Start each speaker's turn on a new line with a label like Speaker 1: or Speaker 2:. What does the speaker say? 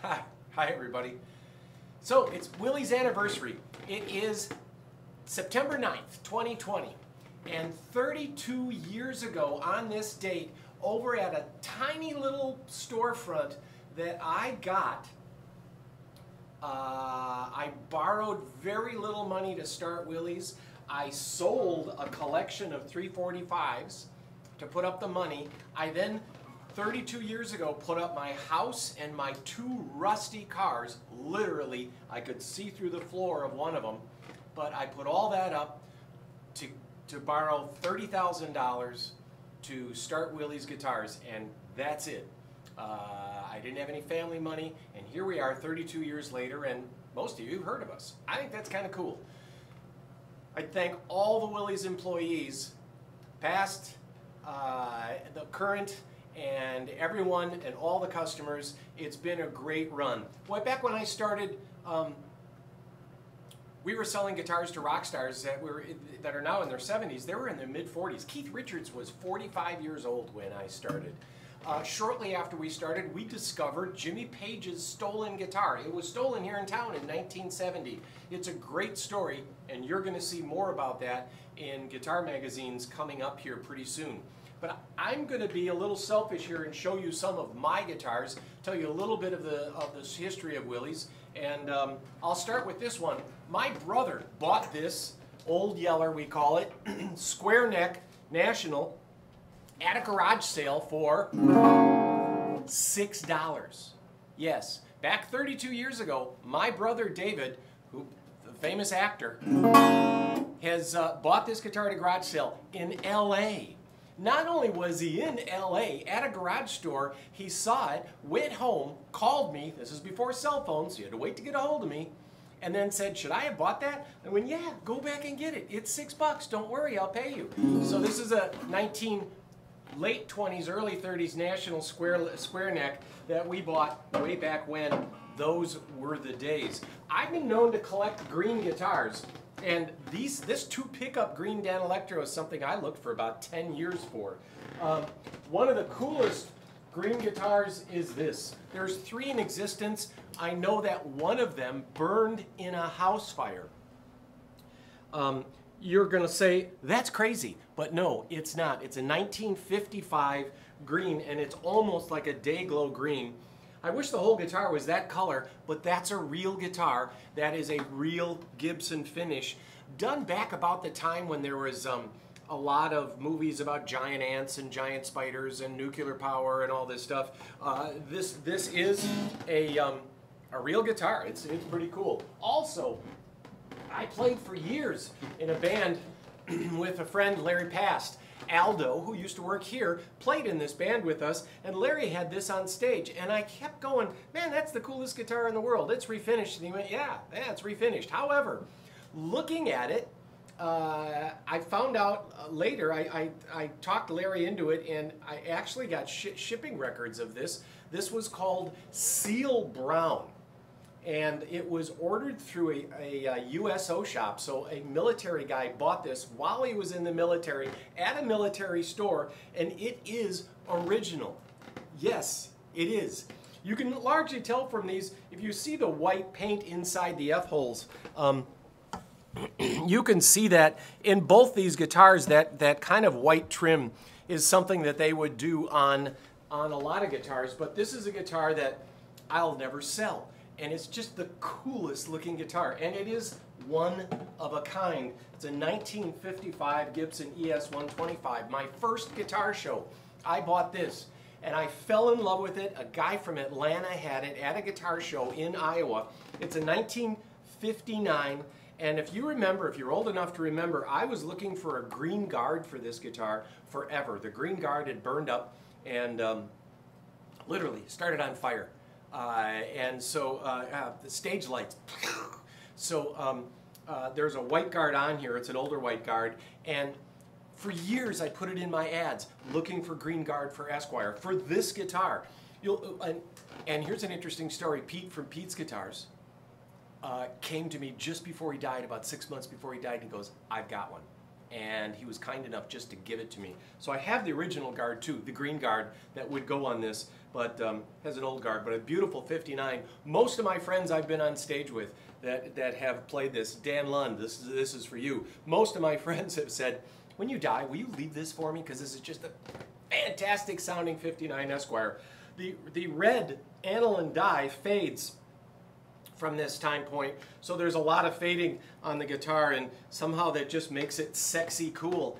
Speaker 1: Hi everybody. So it's Willie's anniversary. It is September 9th, 2020. And 32 years ago on this date, over at a tiny little storefront that I got, I borrowed very little money to start Willie's. I sold a collection of 345s to put up the money. I then 32 years ago put up my house and my two rusty cars. Literally, I could see through the floor of one of them, but I put all that up to borrow $30,000 to start Willie's Guitars, and that's it. I didn't have any family money, and here we are 32 years later, and most of you have heard of us. I think that's kind of cool. I thank all the Willie's employees, past, the current, and everyone and all the customers. It's been a great run. Well, back when I started, we were selling guitars to rock stars that are now in their 70s. They were in their mid-40s. Keith Richards was 45 years old when I started. Shortly after we started, we discovered Jimmy Page's stolen guitar. It was stolen here in town in 1970. It's a great story, and you're going to see more about that in guitar magazines coming up here pretty soon. But I'm going to be a little selfish here and show you some of my guitars, tell you a little bit of the history of Willie's, and I'll start with this one. My brother bought this Old Yeller, we call it, square neck National, at a garage sale for $6. Yes, back 32 years ago, my brother David, who the famous actor, has bought this guitar at a garage sale in LA. Not only was he in LA at a garage store, he saw it, went home, called me, this is before cell phones, so you had to wait to get a hold of me, and then said, should I have bought that? I went, yeah, go back and get it. It's $6, don't worry, I'll pay you. So this is a late 20s, early 30s National square neck that we bought way back when. Those were the days. I've been known to collect green guitars. And this two pickup green Danelectro is something I looked for about 10 years for. One of the coolest green guitars is this. There's 3 in existence. I know that one of them burned in a house fire. You're going to say, that's crazy. But no, it's not. It's a 1955 green, and it's almost like a day-glow green. I wish the whole guitar was that color, but that's a real guitar. That is a real Gibson finish, done back about the time when there was a lot of movies about giant ants and giant spiders and nuclear power and all this stuff. This is a real guitar. It's pretty cool. Also, I played for years in a band with a friend, Larry Past. Aldo, who used to work here, played in this band with us, and Larry had this on stage, and I kept going, man, that's the coolest guitar in the world. It's refinished. And he went, yeah, it's refinished. However, looking at it, I found out later, I talked Larry into it, and I actually got shipping records of this. This was called Seal Brown. And it was ordered through a USO shop, so a military guy bought this while he was in the military at a military store, and it is original. Yes, it is. You can largely tell from these, if you see the white paint inside the F-holes, you can see that in both these guitars, that kind of white trim is something that they would do on a lot of guitars, but this is a guitar that I'll never sell. And it's just the coolest looking guitar. And it is one of a kind. It's a 1955 Gibson ES-125. My first guitar show, I bought this. And I fell in love with it. A guy from Atlanta had it at a guitar show in Iowa. It's a 1959. And if you remember, if you're old enough to remember, I was looking for a green guard for this guitar forever. The green guard had burned up and literally started on fire. And so the stage lights. So there's a white guard on here. It's an older white guard. And for years I put it in my ads looking for green guard for Esquire for this guitar. And here's an interesting story. Pete from Pete's Guitars came to me just before he died, about 6 months before he died, and he goes, I've got one. and he was kind enough just to give it to me. So I have the original guard too, the green guard that would go on this, but has an old guard, but a beautiful 59. Most of my friends I've been on stage with that have played this, Dan Lund, this is for you. Most of my friends have said, when you die, will you leave this for me? Because this is just a fantastic sounding 59 Esquire. The red aniline dye fades from this time point, so there's a lot of fading on the guitar, and somehow that just makes it sexy cool.